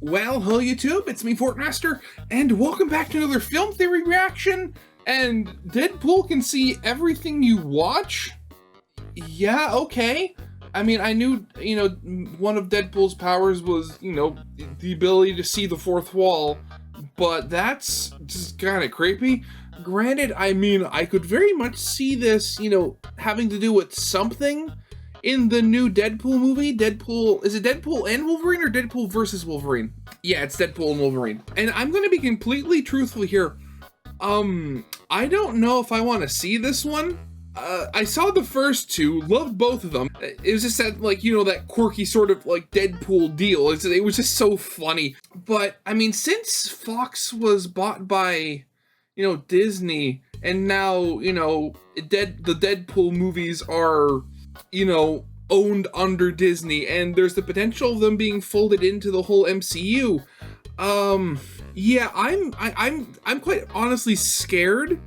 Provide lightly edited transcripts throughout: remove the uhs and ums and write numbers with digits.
Well, hello YouTube, it's me, Fortmaster, and welcome back to another film theory reaction. And Deadpool can see everything you watch? Yeah, okay. I mean, I knew, one of Deadpool's powers was, the ability to see the fourth wall, but that's just kind of creepy. Granted, I mean, I could very much see this, having to do with something in the new Deadpool movie. Is it Deadpool and Wolverine or Deadpool versus Wolverine? Yeah, it's Deadpool and Wolverine. And I'm gonna be completely truthful here. I don't know if I want to see this one. I saw the first two, loved both of them. It was just that, that quirky sort of, Deadpool deal. It was just so funny. But, I mean, since Fox was bought by, Disney, and now, the Deadpool movies are, owned under Disney, and there's the potential of them being folded into the whole MCU. Yeah, I'm quite honestly scared.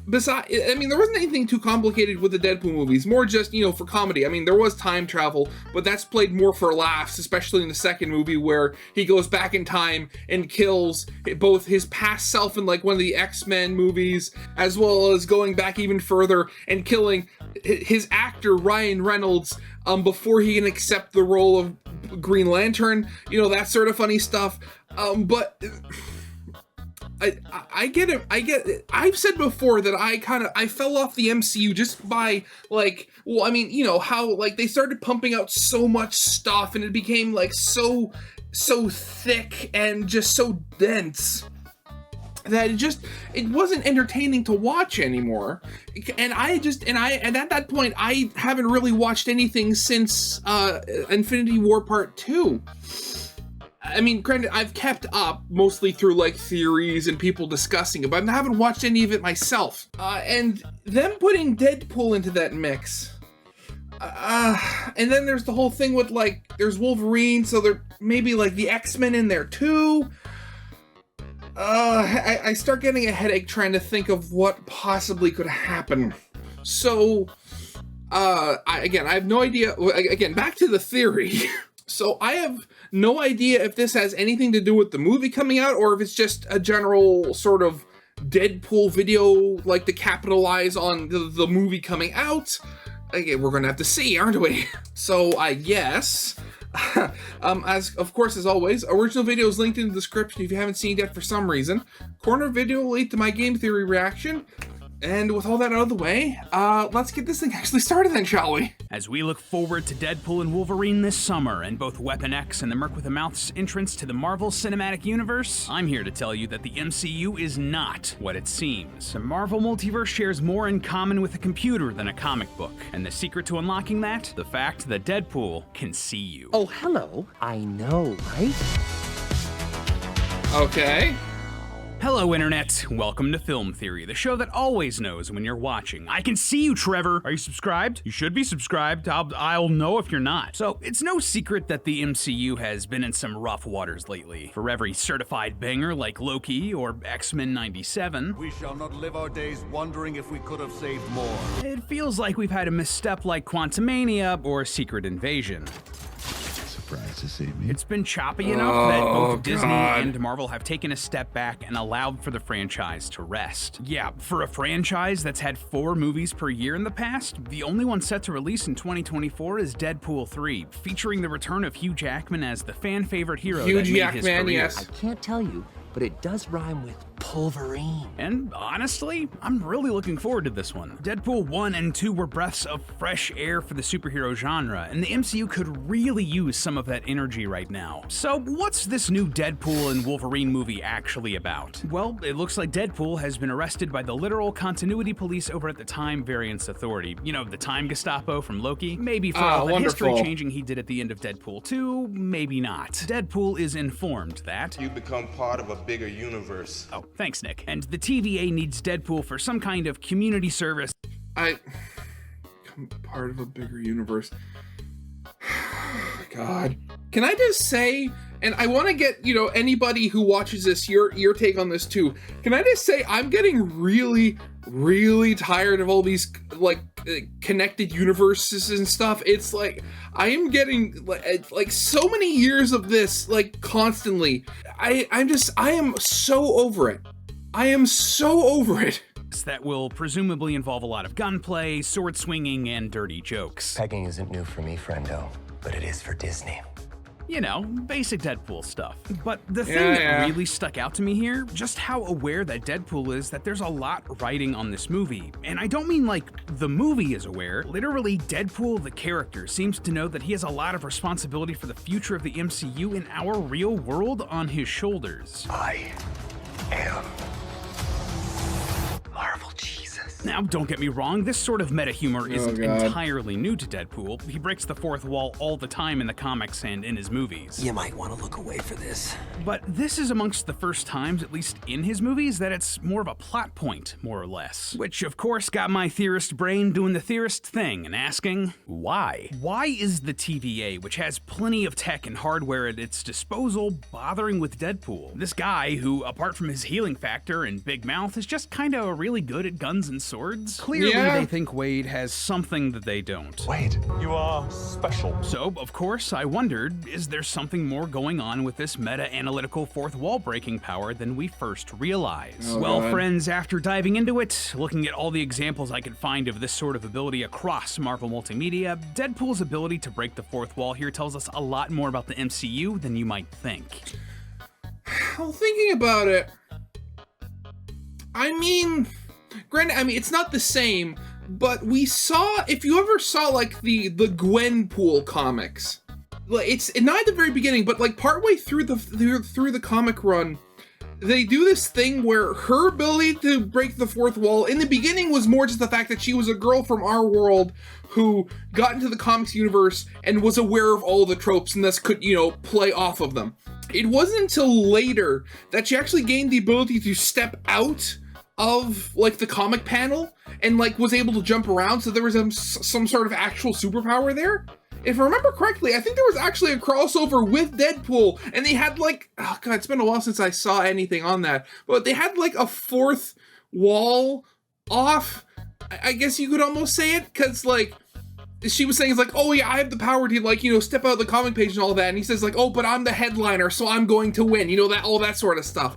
Besides, I mean, there wasn't anything too complicated with the Deadpool movies, more just, for comedy. I mean, there was time travel, but that's played more for laughs, especially in the second movie where he goes back in time and kills both his past self in one of the X-Men movies, as well as going back even further and killing his actor, Ryan Reynolds, before he can accept the role of Green Lantern, that sort of funny stuff. But I get it. I've said before that I fell off the MCU just by how they started pumping out so much stuff and it became so thick and just so dense that it wasn't entertaining to watch anymore. And at that point I haven't really watched anything since Infinity War Part 2. I mean, granted, I've kept up mostly through theories and people discussing it, but I haven't watched any of it myself. And them putting Deadpool into that mix. And then there's the whole thing with there's Wolverine, so there maybe the X-Men in there too. I start getting a headache trying to think of what possibly could happen. So, I have no idea. Again, back to the theory. So I have no idea if this has anything to do with the movie coming out or if it's just a general sort of Deadpool video, to capitalize on the movie coming out. Again, we're gonna have to see, aren't we? So I guess, as always, original video is linked in the description if you haven't seen it yet for some reason. Corner video will lead to my game theory reaction. And with all that out of the way, let's get this thing actually started then, shall we? As we look forward to Deadpool and Wolverine this summer, and both Weapon X and the Merc with a Mouth's entrance to the Marvel Cinematic Universe, I'm here to tell you that the MCU is not what it seems. The Marvel Multiverse shares more in common with a computer than a comic book, and the secret to unlocking that? The fact that Deadpool can see you. Oh, hello. I know, right? Okay. Hello, Internet. Welcome to Film Theory, the show that always knows when you're watching. I can see you, Trevor. Are you subscribed? You should be subscribed. I'll know if you're not. So, it's no secret that the MCU has been in some rough waters lately. For every certified banger like Loki or X-Men 97, we shall not live our days wondering if we could have saved more. It feels like we've had a misstep like Quantumania or Secret Invasion. Surprised to see me. It's been choppy enough that both Disney and Marvel have taken a step back and allowed for the franchise to rest. Yeah, for a franchise that's had 4 movies per year in the past, the only one set to release in 2024 is Deadpool 3, featuring the return of Hugh Jackman as the fan-favorite hero Hugh that made his career. Yes. I can't tell you, but it does rhyme with Pulverine. And honestly, I'm really looking forward to this one. Deadpool 1 and 2 were breaths of fresh air for the superhero genre, and the MCU could really use some of that energy right now. So what's this new Deadpool and Wolverine movie actually about? Well, it looks like Deadpool has been arrested by the literal continuity police over at the Time Variance Authority. You know, the Time Gestapo from Loki? Maybe for all the history changing he did at the end of Deadpool 2, maybe not. Deadpool is informed that you become part of a bigger universe. Oh, thanks, Nick. And the TVA needs Deadpool for some kind of community service. I'm part of a bigger universe. God. Can I just say, and I want to get, anybody who watches this, your take on this too. Can I just say I'm getting really, really tired of all these like connected universes and stuff. It's like I am getting like so many years of this like constantly. I am so over it. I am so over it. That will presumably involve a lot of gunplay, sword swinging, and dirty jokes. Pegging isn't new for me, friendo, but it is for Disney. You know, basic Deadpool stuff. But the thing that really stuck out to me here, just how aware that Deadpool is that there's a lot riding on this movie. And I don't mean like the movie is aware. Literally, Deadpool, the character, seems to know that he has a lot of responsibility for the future of the MCU in our real world on his shoulders. I am Marvel Jesus. Now, don't get me wrong, this sort of meta humor isn't entirely new to Deadpool. He breaks the fourth wall all the time in the comics and in his movies. You might want to look away for this. But this is amongst the first times, at least in his movies, that it's more of a plot point, more or less. Which, of course, got my theorist brain doing the theorist thing and asking, why? Why is the TVA, which has plenty of tech and hardware at its disposal, bothering with Deadpool? This guy, who, apart from his healing factor and big mouth, is just kinda really good at guns and swords. Clearly, they think Wade has something that they don't. Wade, you are special. So, of course, I wondered, is there something more going on with this meta-analytical fourth wall breaking power than we first realized? Friends, after diving into it, looking at all the examples I could find of this sort of ability across Marvel multimedia, Deadpool's ability to break the fourth wall here tells us a lot more about the MCU than you might think. Well, thinking about it, granted, it's not the same, but we saw, if you ever saw, like, the Gwenpool comics, like, it's not at the very beginning, but, like, partway through the comic run, they do this thing where her ability to break the fourth wall, in the beginning, was more just the fact that she was a girl from our world who got into the comics universe and was aware of all the tropes and thus could, play off of them. It wasn't until later that she actually gained the ability to step out of like the comic panel and like was able to jump around, so there was some sort of actual superpower there. If I remember correctly, I think there was actually a crossover with Deadpool, and they had like, oh god, it's been a while since I saw anything on that, but they had like a fourth wall off, I guess you could almost say it, because like she was saying, it's like, oh yeah, I have the power to like, step out of the comic page and all that, and he says like, oh, but I'm the headliner, so I'm going to win, that all that sort of stuff.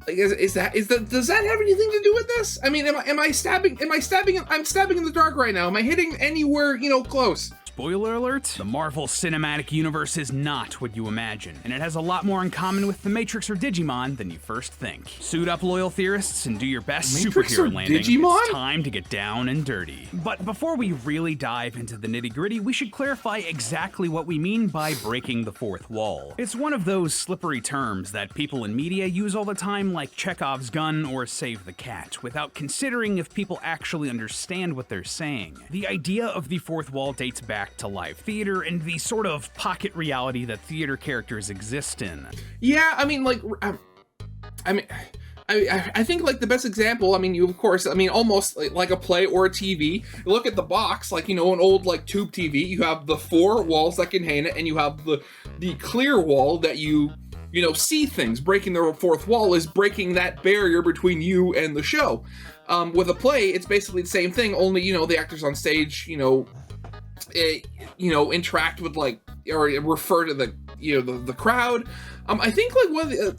Does that have anything to do with this? I mean, am I stabbing? I'm stabbing in the dark right now. Am I hitting anywhere, close? Spoiler alert, the Marvel Cinematic Universe is not what you imagine, and it has a lot more in common with The Matrix or Digimon than you first think. Suit up, loyal theorists, and do your best Matrix superhero or landing. Digimon? It's time to get down and dirty. But before we really dive into the nitty-gritty, we should clarify exactly what we mean by breaking the fourth wall. It's one of those slippery terms that people in media use all the time, like Chekhov's gun or save the cat, without considering if people actually understand what they're saying. The idea of the fourth wall dates back to live theater and the sort of pocket reality that theater characters exist in. Yeah, I think like the best example, you of course, almost like a play or a TV. You look at the box, like, an old like tube TV, you have the four walls that contain it, and you have the clear wall that you see things. Breaking the fourth wall is breaking that barrier between you and the show. With a play, it's basically the same thing, only, the actors on stage, interact with like, or refer to the crowd. I think like one of the,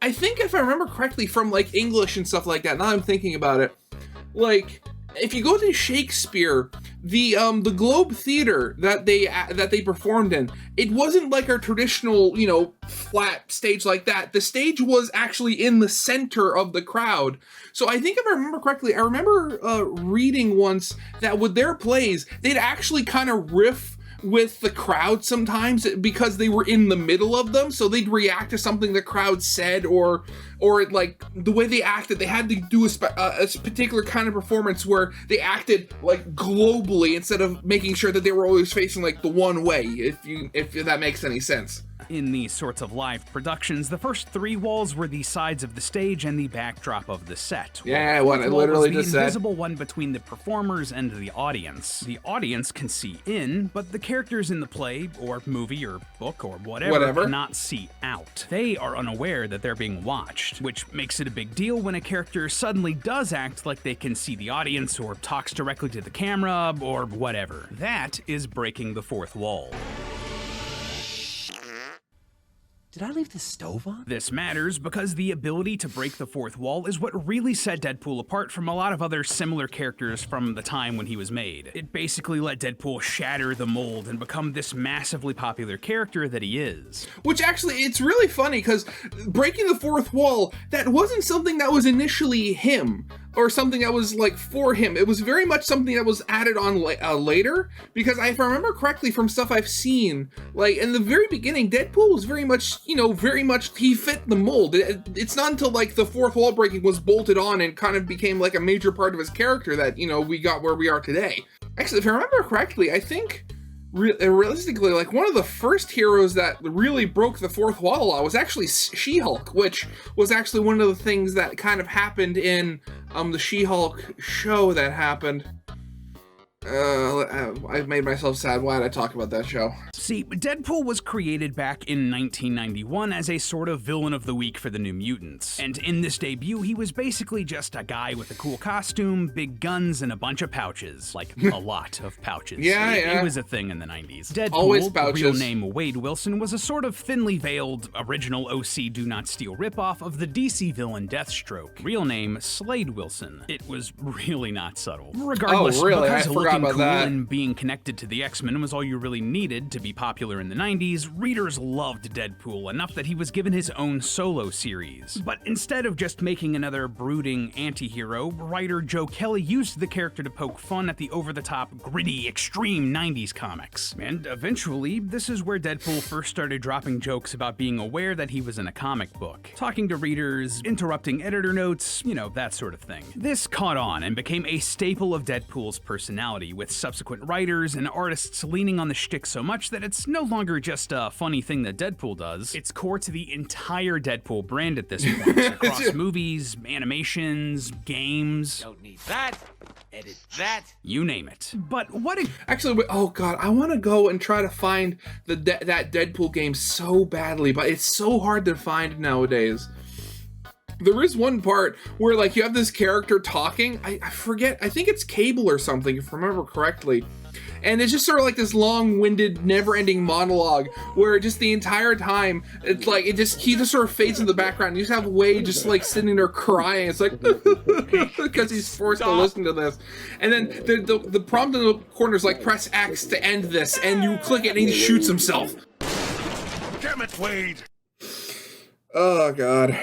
I think if I remember correctly from like English and stuff like that, now I'm thinking about it, like if you go to Shakespeare, the Globe Theater that they performed in, it wasn't like our traditional, flat stage like that. The stage was actually in the center of the crowd. So I think if I remember correctly, I remember reading once that with their plays, they'd actually kind of riff with the crowd sometimes because they were in the middle of them, so they'd react to something the crowd said, or like the way they acted. They had to do a particular kind of performance where they acted like globally instead of making sure that they were always facing like the one way, if that makes any sense. In these sorts of live productions, the first 3 walls were the sides of the stage and the backdrop of the set. Yeah, what I literally just the said. invisible one between the performers and the audience. The audience can see in, but the characters in the play, or movie, or book, or whatever cannot see out. They are unaware that they're being watched, which makes it a big deal when a character suddenly does act like they can see the audience, or talks directly to the camera, or whatever. That is breaking the fourth wall. Did I leave the stove on? This matters because the ability to break the fourth wall is what really set Deadpool apart from a lot of other similar characters from the time when he was made. It basically let Deadpool shatter the mold and become this massively popular character that he is. Which actually, it's really funny because breaking the fourth wall, that wasn't something that was initially him or something that was like for him. It was very much something that was added on later, because if I remember correctly from stuff I've seen, like in the very beginning, Deadpool was very much, he fit the mold. It's not until like the fourth wall breaking was bolted on and kind of became like a major part of his character that, we got where we are today. Actually, if I remember correctly, I think realistically, like one of the first heroes that really broke the fourth wall was actually She-Hulk, which was actually one of the things that kind of happened in the She-Hulk show that happened. I made myself sad. Why did I talk about that show? See, Deadpool was created back in 1991 as a sort of villain of the week for the New Mutants. And in this debut, he was basically just a guy with a cool costume, big guns, and a bunch of pouches. Like, a lot of pouches. It was a thing in the 90s. Deadpool, always pouches. Real name Wade Wilson, was a sort of thinly veiled original OC Do Not Steal ripoff of the DC villain Deathstroke. Real name Slade Wilson. It was really not subtle. Regardless, really? because I forgot about cool that. and being connected to the X-Men was all you really needed to be popular in the 90s, readers loved Deadpool enough that he was given his own solo series. But instead of just making another brooding anti-hero, writer Joe Kelly used the character to poke fun at the over-the-top, gritty, extreme 90s comics. And eventually, this is where Deadpool first started dropping jokes about being aware that he was in a comic book, talking to readers, interrupting editor notes, that sort of thing. This caught on and became a staple of Deadpool's personality, with subsequent writers and artists leaning on the shtick so much that it's no longer just a funny thing that Deadpool does. It's core to the entire Deadpool brand at this point, across movies, animations, games. Don't need that. Edit that. You name it. But what Actually, oh god, I want to go and try to find that Deadpool game so badly, but it's so hard to find nowadays. There is one part where, like, you have this character talking. I forget. I think it's Cable or something, if I remember correctly. And it's just sort of like this long-winded, never-ending monologue where just the entire time, it's like, he just sort of fades in the background. You just have Wade just, like, sitting there crying. It's like, because he's forced to listen to this. And then the prompt in the corner is like, press X to end this. And you click it and he shoots himself. Damn it, Wade! Oh, God.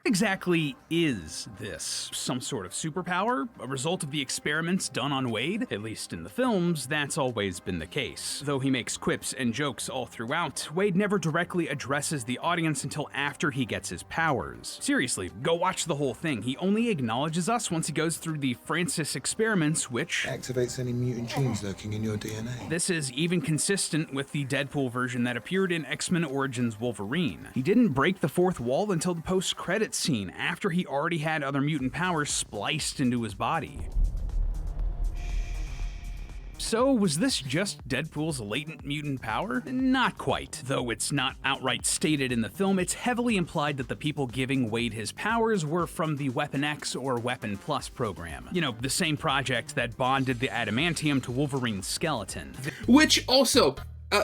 exactly is this? Some sort of superpower? A result of the experiments done on Wade? At least in the films, that's always been the case. Though he makes quips and jokes all throughout, Wade never directly addresses the audience until after he gets his powers. Seriously, go watch the whole thing. He only acknowledges us once he goes through the Francis experiments, which activates any mutant genes lurking in your DNA. This is even consistent with the Deadpool version that appeared in X-Men Origins Wolverine. He didn't break the fourth wall until the post-credits scene, after he already had other mutant powers spliced into his body. So, was this just Deadpool's latent mutant power? Not quite. Though it's not outright stated in the film, it's heavily implied that the people giving Wade his powers were from the Weapon X or Weapon Plus program. You know, the same project that bonded the adamantium to Wolverine's skeleton. Which also,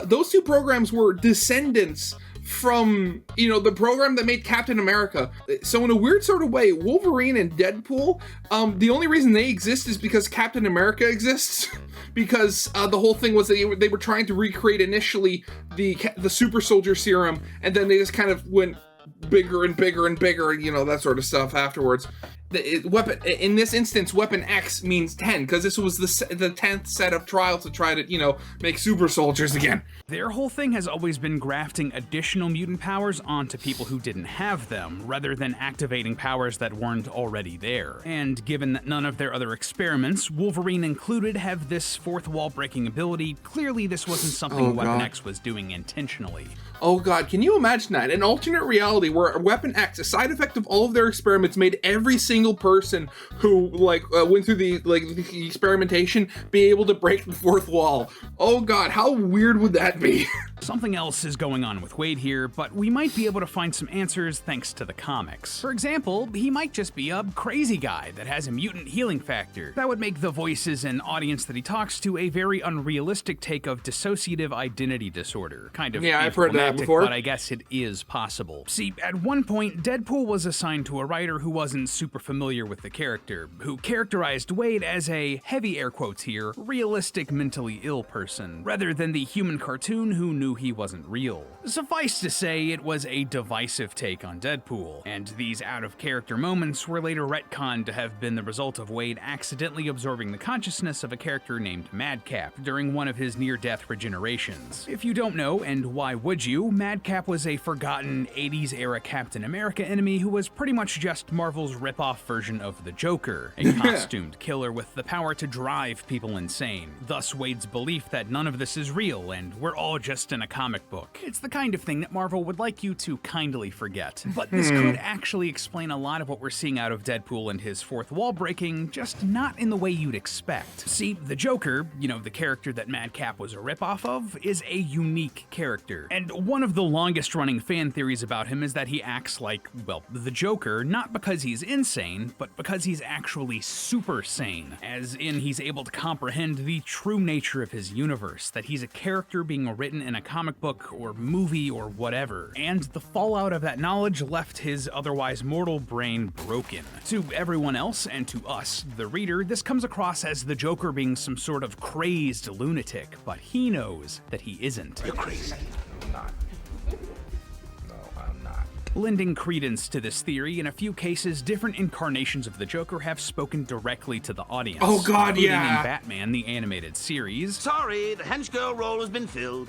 those two programs were descendants from, you know, the program that made Captain America. So in a weird sort of way, Wolverine and Deadpool, the only reason they exist is because Captain America exists. Because the whole thing was that they were trying to recreate initially the super soldier serum, and then they just kind of went bigger and bigger and bigger, you know, that sort of stuff afterwards. weapon in this instance, Weapon X means 10 because this was the 10th set of trials to try to make super soldiers again. Their whole thing has always been grafting additional mutant powers onto people who didn't have them, rather than activating powers that weren't already there. And given that none of their other experiments, Wolverine included, have this fourth wall breaking ability, clearly this wasn't something Weapon X was doing intentionally. Oh god, can you imagine that? An alternate reality where Weapon X, a side effect of all of their experiments, made every single person who went through the experimentation be able to break the fourth wall. Oh god, how weird would that be? Something else is going on with Wade here, but we might be able to find some answers thanks to the comics. For example, he might just be a crazy guy that has a mutant healing factor. That would make the voices and audience that he talks to a very unrealistic take of dissociative identity disorder. Kind of, yeah, I've heard that before, but I guess it is possible. See, at one point, Deadpool was assigned to a writer who wasn't super familiar with the character, who characterized Wade as a, heavy air quotes here, realistic mentally ill person, rather than the human cartoon who knew he wasn't real. Suffice to say, it was a divisive take on Deadpool, and these out-of-character moments were later retconned to have been the result of Wade accidentally absorbing the consciousness of a character named Madcap during one of his near-death regenerations. If you don't know, and why would you, Madcap was a forgotten 80s-era Captain America enemy who was pretty much just Marvel's rip-off version of the Joker, a costumed killer with the power to drive people insane. Thus Wade's belief that none of this is real and we're all just in a comic book. It's the kind of thing that Marvel would like you to kindly forget. But this could actually explain a lot of what we're seeing out of Deadpool and his fourth wall breaking, just not in the way you'd expect. See, the Joker, the character that Madcap was a ripoff of, is a unique character. And one of the longest running fan theories about him is that he acts like, well, the Joker, not because he's insane, but because he's actually super sane. As in, he's able to comprehend the true nature of his universe, that he's a character being written in a comic book or movie or whatever. And the fallout of that knowledge left his otherwise mortal brain broken. To everyone else, and to us, the reader, this comes across as the Joker being some sort of crazed lunatic, but he knows that he isn't. You're crazy. I'm not. No, I'm not. Lending credence to this theory, in a few cases, different incarnations of the Joker have spoken directly to the audience. Oh god, including yeah! in Batman, the animated series. Sorry, the hench girl role has been filled.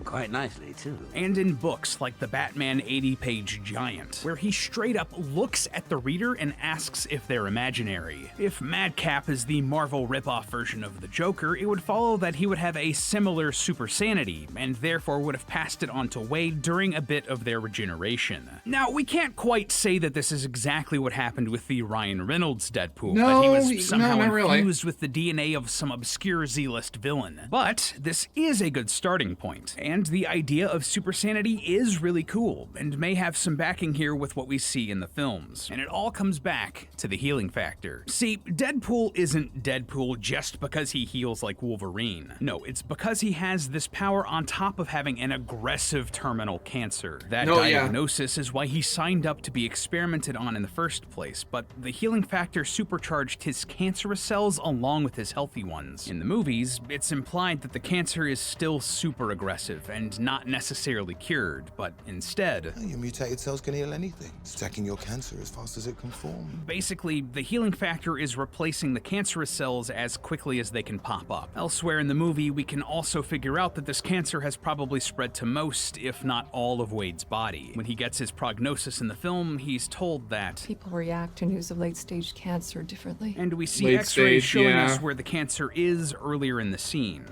Quite nicely, too. And in books like the Batman 80-page Giant, where he straight up looks at the reader and asks if they're imaginary. If Madcap is the Marvel ripoff version of the Joker, it would follow that he would have a similar super sanity, and therefore would have passed it on to Wade during a bit of their regeneration. Now, we can't quite say that this is exactly what happened with the Ryan Reynolds Deadpool, that he was somehow infused with the DNA of some obscure Z-list villain. But this is a good starting point. And the idea of super sanity is really cool, and may have some backing here with what we see in the films. And it all comes back to the healing factor. See, Deadpool isn't Deadpool just because he heals like Wolverine. No, it's because he has this power on top of having an aggressive terminal cancer. That diagnosis is why he signed up to be experimented on in the first place, but the healing factor supercharged his cancerous cells along with his healthy ones. In the movies, it's implied that the cancer is still super aggressive and not necessarily cured, but instead... Your mutated cells can heal anything. It's attacking your cancer as fast as it can form. Basically, the healing factor is replacing the cancerous cells as quickly as they can pop up. Elsewhere in the movie, we can also figure out that this cancer has probably spread to most, if not all, of Wade's body. When he gets his prognosis in the film, he's told that people react to news of late-stage cancer differently. And we see X-rays showing us where the cancer is earlier in the scene.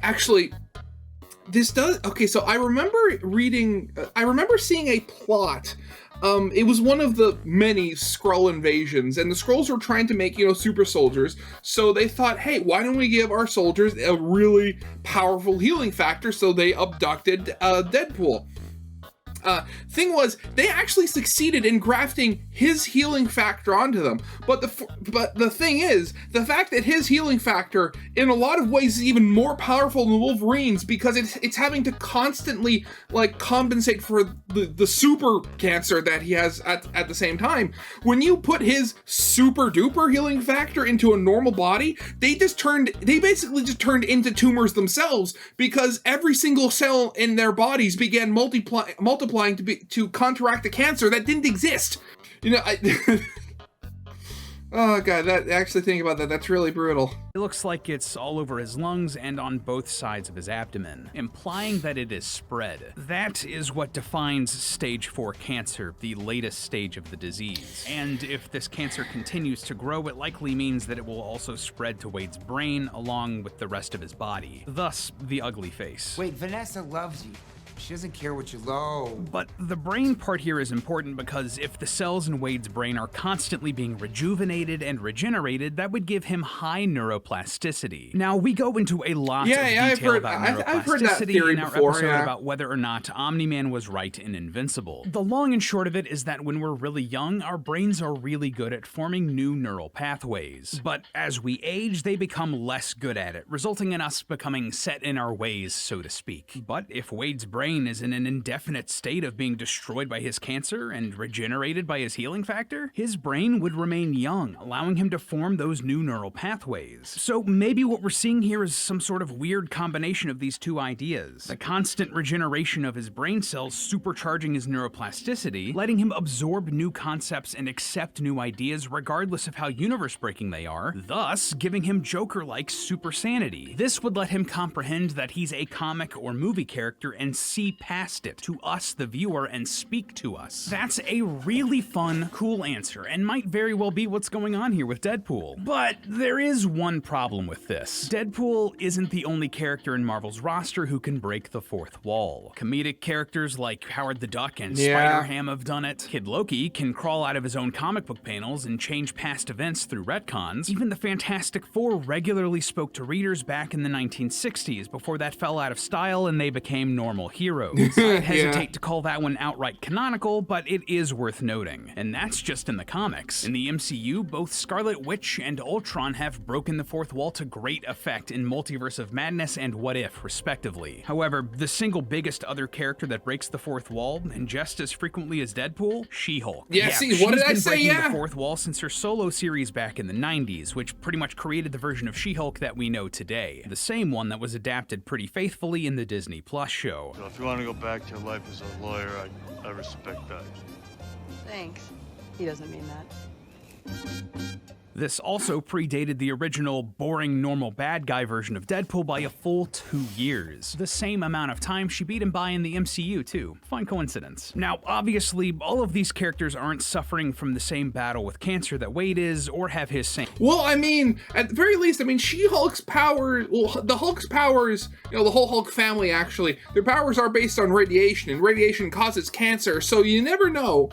Actually, this does... Okay, so I remember seeing a plot. It was one of the many Skrull invasions, and the Skrulls were trying to make, super soldiers, so they thought, hey, why don't we give our soldiers a really powerful healing factor, so they abducted Deadpool. Thing was, they actually succeeded in grafting his healing factor onto them. But the thing is, the fact that his healing factor, in a lot of ways, is even more powerful than Wolverine's because it's having to constantly compensate for the super cancer that he has at the same time. When you put his super duper healing factor into a normal body, they basically just turned into tumors themselves because every single cell in their bodies began multiplying to counteract the cancer that didn't exist. Oh god, that actually thinking about that, that's really brutal. It looks like it's all over his lungs and on both sides of his abdomen, implying that it is spread. That is what defines stage 4 cancer, the latest stage of the disease. And if this cancer continues to grow, it likely means that it will also spread to Wade's brain along with the rest of his body. Thus, the ugly face. Wait, Vanessa loves you. She doesn't care what you low. But the brain part here is important because if the cells in Wade's brain are constantly being rejuvenated and regenerated, that would give him high neuroplasticity. Now, we go into a lot of detail about neuroplasticity I've heard that theory in our before, episode about whether or not Omni-Man was right in Invincible. The long and short of it is that when we're really young, our brains are really good at forming new neural pathways. But as we age, they become less good at it, resulting in us becoming set in our ways, so to speak. But if Wade's brain is in an indefinite state of being destroyed by his cancer and regenerated by his healing factor, his brain would remain young, allowing him to form those new neural pathways. So maybe what we're seeing here is some sort of weird combination of these two ideas. The constant regeneration of his brain cells supercharging his neuroplasticity, letting him absorb new concepts and accept new ideas regardless of how universe-breaking they are, thus giving him Joker-like super sanity. This would let him comprehend that he's a comic or movie character and see past it to us, the viewer, and speak to us. That's a really fun, cool answer, and might very well be what's going on here with Deadpool. But there is one problem with this. Deadpool isn't the only character in Marvel's roster who can break the fourth wall. Comedic characters like Howard the Duck and Spider-Ham have done it. Kid Loki can crawl out of his own comic book panels and change past events through retcons. Even the Fantastic Four regularly spoke to readers back in the 1960s before that fell out of style and they became normal heroes. I hesitate to call that one outright canonical, but it is worth noting. And that's just in the comics. In the MCU, both Scarlet Witch and Ultron have broken the fourth wall to great effect in Multiverse of Madness and What If, respectively. However, the single biggest other character that breaks the fourth wall, and just as frequently as Deadpool, She-Hulk. See, what did I say? She's been breaking the fourth wall since her solo series back in the 90s, which pretty much created the version of She-Hulk that we know today. The same one that was adapted pretty faithfully in the Disney Plus show. So if you want to go back to your life as a lawyer, I respect that. Thanks. He doesn't mean that. This also predated the original boring normal bad guy version of Deadpool by a full 2 years. The same amount of time she beat him by in the MCU too. Fun coincidence. Now, obviously, all of these characters aren't suffering from the same battle with cancer that Wade is, or have his same. Well, I mean, at the very least, I mean, She-Hulk's power, well, the Hulk's powers, you know, the whole Hulk family actually, their powers are based on radiation, and radiation causes cancer, so you never know.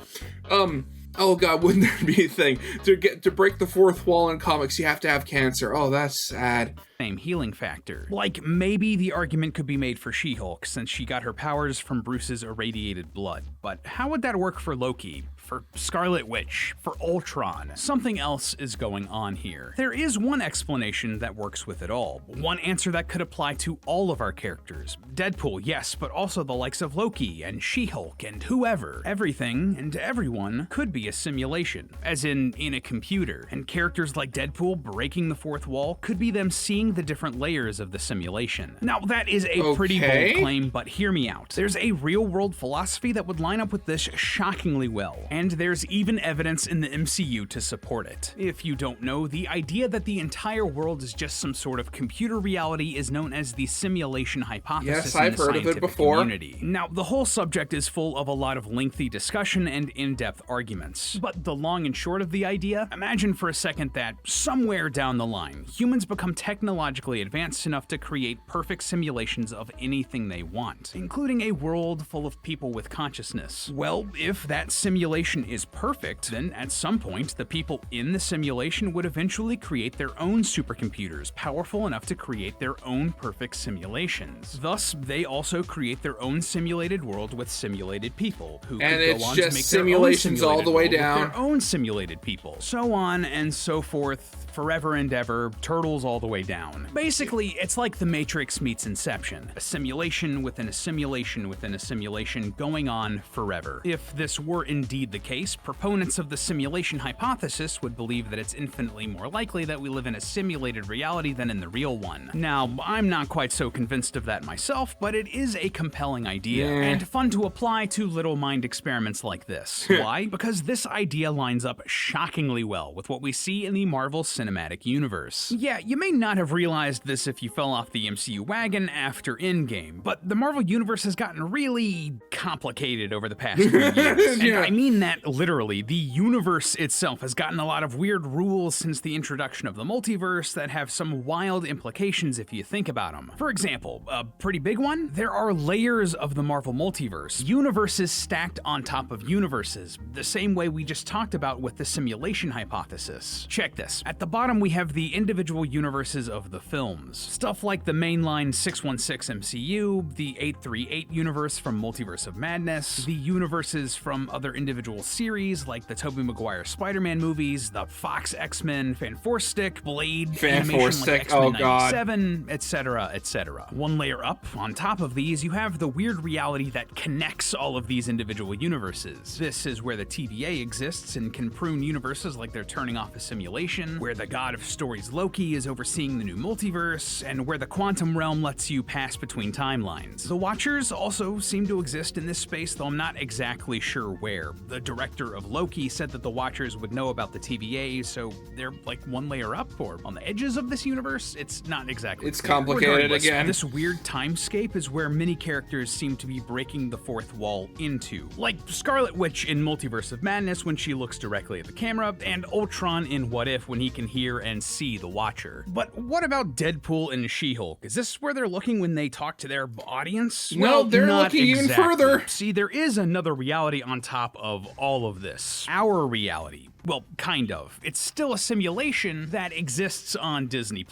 Oh god, wouldn't there be a thing? To break the fourth wall in comics, you have to have cancer. Oh, that's sad. Same healing factor. Like, maybe the argument could be made for She-Hulk, since she got her powers from Bruce's irradiated blood. But how would that work for Loki? For Scarlet Witch? For Ultron? Something else is going on here. There is one explanation that works with it all. One answer that could apply to all of our characters. Deadpool, yes, but also the likes of Loki and She-Hulk and whoever. Everything and everyone could be a simulation, as in a computer. And characters like Deadpool breaking the fourth wall could be them seeing the different layers of the simulation. Now, that is a pretty bold claim, but hear me out. There's a real-world philosophy that would line up with this shockingly well, and there's even evidence in the MCU to support it. If you don't know, the idea that the entire world is just some sort of computer reality is known as the simulation hypothesis in the scientific community. Now, the whole subject is full of a lot of lengthy discussion and in-depth arguments, but the long and short of the idea, imagine for a second that somewhere down the line, humans become technologically advanced enough to create perfect simulations of anything they want, including a world full of people with consciousness. Well, if that simulation is perfect, then at some point, the people in the simulation would eventually create their own supercomputers, powerful enough to create their own perfect simulations. Thus, they also create their own simulated world with simulated people, who could go on to make simulations their own all the way down. with their own simulated people. So on and so forth, forever and ever, turtles all the way down. down. Basically, it's like The Matrix meets Inception, a simulation within a simulation within a simulation going on forever. If this were indeed the case, proponents of the simulation hypothesis would believe that it's infinitely more likely that we live in a simulated reality than in the real one. Now, I'm not quite so convinced of that myself, but it is a compelling idea, and fun to apply to little mind experiments like this. Why? Because this idea lines up shockingly well with what we see in the Marvel Cinematic Universe. Yeah, you may not have realized this if you fell off the MCU wagon after Endgame, but the Marvel Universe has gotten really complicated over the past few years. And I mean that literally. The universe itself has gotten a lot of weird rules since the introduction of the multiverse that have some wild implications if you think about them. For example, a pretty big one, there are layers of the Marvel multiverse, universes stacked on top of universes, the same way we just talked about with the simulation hypothesis. Check this. At the bottom we have the individual universes of the films. Stuff like the mainline 616 MCU, the 838 universe from Multiverse of Madness, the universes from other individual series like the Tobey Maguire Spider-Man movies, the Fox X-Men, Fan4stick, Blade, animation like X-Men 97, etc., etc. One layer up, on top of these, you have the weird reality that connects all of these individual universes. This is where the TVA exists and can prune universes like they're turning off a simulation, where the god of stories Loki is overseeing the new multiverse, and where the quantum realm lets you pass between timelines. The Watchers also seem to exist in this space, though I'm not exactly sure where. The director of Loki said that the Watchers would know about the TVA, so they're like one layer up or on the edges of this universe. It's not exactly It's clear. complicated Regardless, again. This weird timescape is where many characters seem to be breaking the fourth wall into. Like Scarlet Witch in Multiverse of Madness when she looks directly at the camera, and Ultron in What If when he can hear and see the Watcher. But what about Deadpool and She-Hulk? Is this where they're looking when they talk to their audience? No, Well, they're not looking even exactly. further. See, there is another reality on top of all of this. Our reality. Well, kind of. It's still a simulation that exists on Disney+.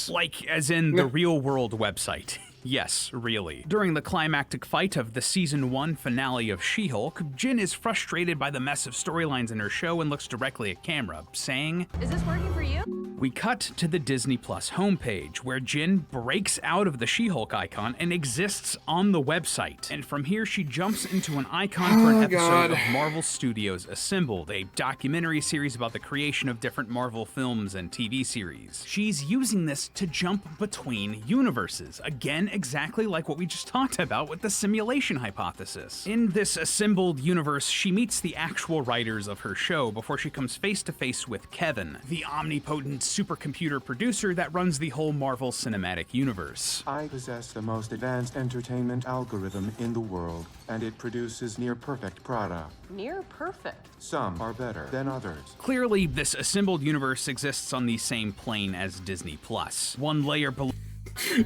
Like, as in the Real World website. Yes, really. During the climactic fight of the Season 1 finale of She-Hulk, Jin is frustrated by the mess of storylines in her show and looks directly at camera, saying, Is this working for you? We cut to the Disney Plus homepage, where Jin breaks out of the She-Hulk icon and exists on the website. And from here, she jumps into an icon for an episode of Marvel Studios Assembled, a documentary series about the creation of different Marvel films and TV series. She's using this to jump between universes, again exactly like what we just talked about with the simulation hypothesis. In this assembled universe, she meets the actual writers of her show before she comes face to face with Kevin, the omnipotent supercomputer producer that runs the whole Marvel Cinematic Universe. I possess the most advanced entertainment algorithm in the world, and it produces near-perfect product. Near perfect. Some are better than others. Clearly, this assembled universe exists on the same plane as Disney Plus. One layer below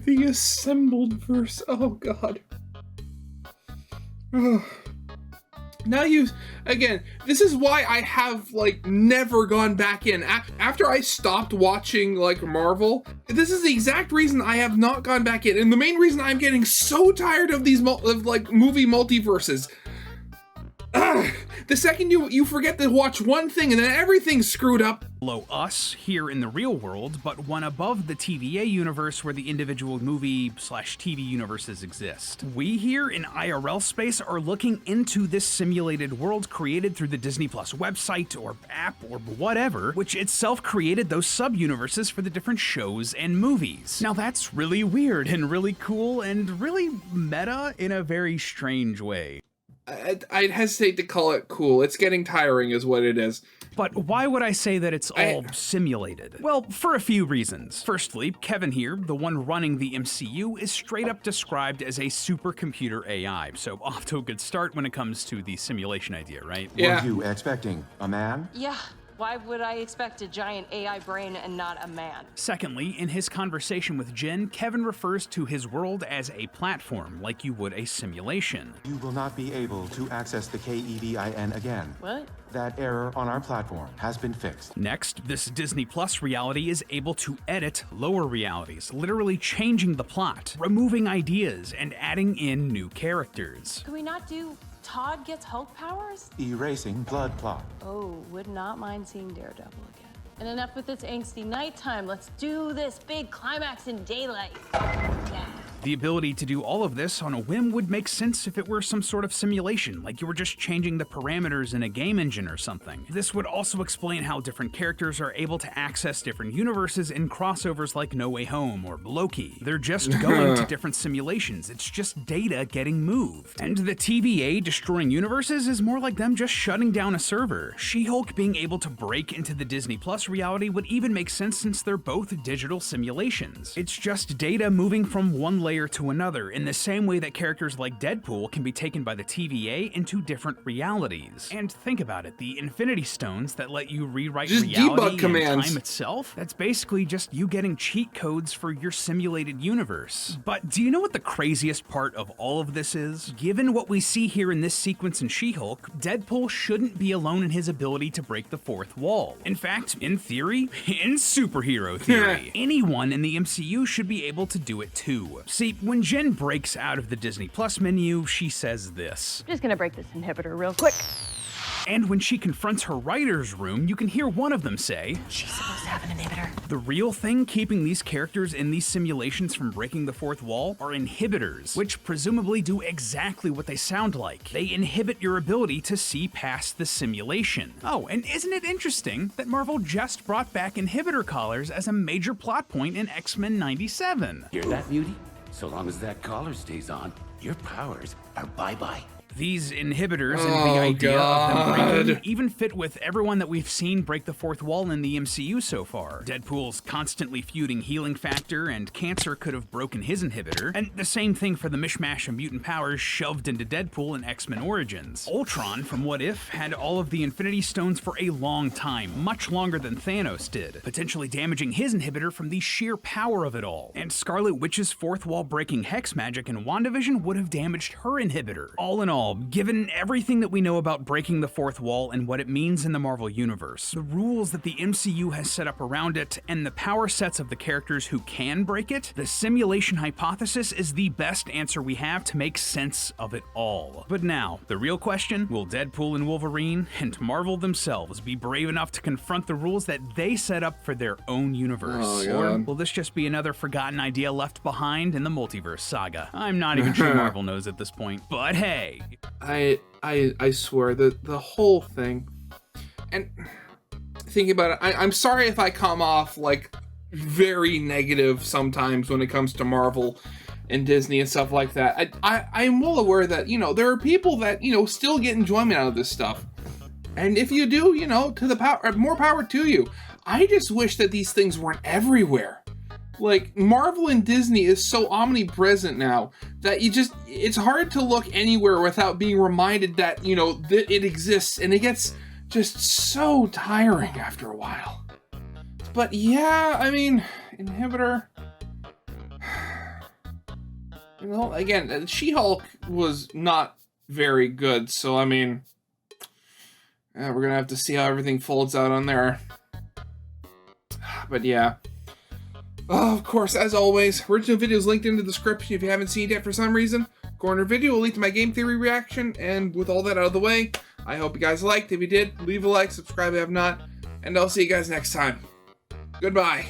The assembled verse. Oh god. Ugh. Now again, this is why I have like never gone back in. After I stopped watching like Marvel, this is the exact reason I have not gone back in. And the main reason I'm getting so tired of these movie multiverses. The second you forget to watch one thing and then everything's screwed up. Below us, here in the real world, but one above the TVA universe where the individual movie/TV universes exist. We here in IRL space are looking into this simulated world created through the Disney Plus website or app or whatever, which itself created those sub-universes for the different shows and movies. Now that's really weird and really cool and really meta in a very strange way. I'd hesitate to call it cool. It's getting tiring is what it is. But why would I say that it's all simulated? Well, for a few reasons. Firstly, Kevin here, the one running the MCU, is straight up described as a supercomputer AI, so off to a good start when it comes to the simulation idea, right? Yeah. Were you expecting a man? Yeah. Why would I expect a giant AI brain and not a man? Secondly, in his conversation with Jen, Kevin refers to his world as a platform, like you would a simulation. You will not be able to access the KEVIN again. What? That error on our platform has been fixed. Next, this Disney Plus reality is able to edit lower realities, literally changing the plot, removing ideas, and adding in new characters. Could we not do Todd gets Hulk powers? Erasing blood clot. Oh, would not mind seeing Daredevil again. And enough with this angsty nighttime. Let's do this big climax in daylight. Yeah. The ability to do all of this on a whim would make sense if it were some sort of simulation, like you were just changing the parameters in a game engine or something. This would also explain how different characters are able to access different universes in crossovers like No Way Home or Loki. They're just going to different simulations, it's just data getting moved. And the TVA destroying universes is more like them just shutting down a server. She-Hulk being able to break into the Disney Plus reality would even make sense since they're both digital simulations. It's just data moving from one layer to another, in the same way that characters like Deadpool can be taken by the TVA into different realities. And think about it, the Infinity Stones that let you rewrite just reality debug and time itself, that's basically just you getting cheat codes for your simulated universe. But do you know what the craziest part of all of this is? Given what we see here in this sequence in She-Hulk, Deadpool shouldn't be alone in his ability to break the fourth wall. In fact, in theory, in superhero theory, anyone in the MCU should be able to do it too. See, when Jen breaks out of the Disney Plus menu, she says this. Just gonna break this inhibitor real quick. And when she confronts her writer's room, you can hear one of them say, She's supposed to have an inhibitor. the real thing keeping these characters in these simulations from breaking the fourth wall are inhibitors, which presumably do exactly what they sound like. They inhibit your ability to see past the simulation. Oh, and isn't it interesting that Marvel just brought back inhibitor collars as a major plot point in X-Men 97? Hear that, Beauty? So long as that collar stays on, your powers are bye-bye. These inhibitors and the idea of them breaking even fit with everyone that we've seen break the fourth wall in the MCU so far. Deadpool's constantly feuding healing factor and Cancer could have broken his inhibitor, and the same thing for the mishmash of mutant powers shoved into Deadpool in X-Men Origins. Ultron from What If had all of the Infinity Stones for a long time, much longer than Thanos did, potentially damaging his inhibitor from the sheer power of it all. And Scarlet Witch's fourth wall breaking hex magic in WandaVision would have damaged her inhibitor. All in all, given everything that we know about breaking the fourth wall and what it means in the Marvel Universe, the rules that the MCU has set up around it, and the power sets of the characters who can break it, the simulation hypothesis is the best answer we have to make sense of it all. But now, the real question, will Deadpool and Wolverine and Marvel themselves be brave enough to confront the rules that they set up for their own universe? Or will this just be another forgotten idea left behind in the multiverse saga? I'm not even sure Marvel knows at this point, but hey. I swear that the whole thing, and thinking about it, I'm sorry if I come off like very negative sometimes when it comes to Marvel and Disney and stuff like that. I'm well aware that, you know, there are people that, you know, still get enjoyment out of this stuff. And if you do, you know, to the power, more power to you. I just wish that these things weren't everywhere. Like, Marvel and Disney is so omnipresent now that it's hard to look anywhere without being reminded that, you know, that it exists, and it gets just so tiring after a while. But yeah, I mean, inhibitor, you know, again, She-Hulk was not very good, so I mean, yeah, we're gonna have to see how everything folds out on there. But yeah. Oh, of course, as always, original video is linked in the description if you haven't seen it yet for some reason. Corner video will lead to my game theory reaction, and with all that out of the way, I hope you guys liked. If you did, leave a like, subscribe if you have not, and I'll see you guys next time. Goodbye.